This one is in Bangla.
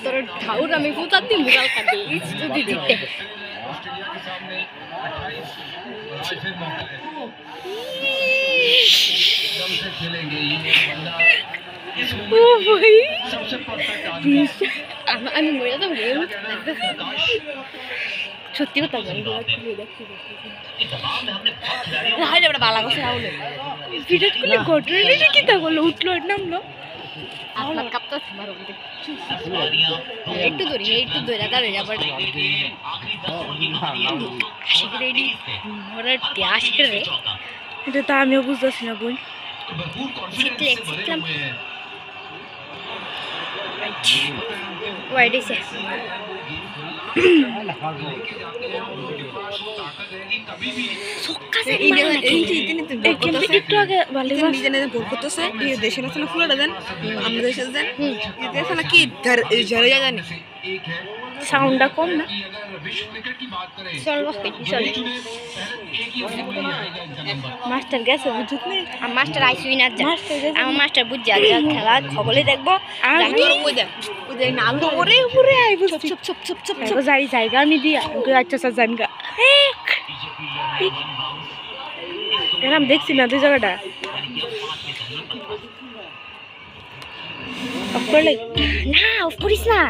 তোর ঠাউর আমি পুতার দিন মুরাল কাটে যদি দিতে আমি মরে তো সত্যি কথা বালা কথা বিরাট কোহলি ঘটনাটা কি তা বললো উঠলো নামলো আপনার কাপটা একটু ধরি একটু ধরে দাঁড়িয়ে যাবার আশিক রেডি আশিক রে এটা তো আমিও বুঝতেছি না বোন শিখলাম ওয়াইড এসে একটু আগে দেশে ফুলে দেন আমরা দেশে দেন কি জানি সাউন্ডটা কম না চল মাস্টার গেছে বুঝুক না মাস্টার আইসুই না আমার মাস্টার বুঝছে খেলা খবরে দেখবো জায়গা আমি দিই আচ্ছা জানগা এরম দেখছি না তুই জায়গাটা অফ করলে না অফ করিস না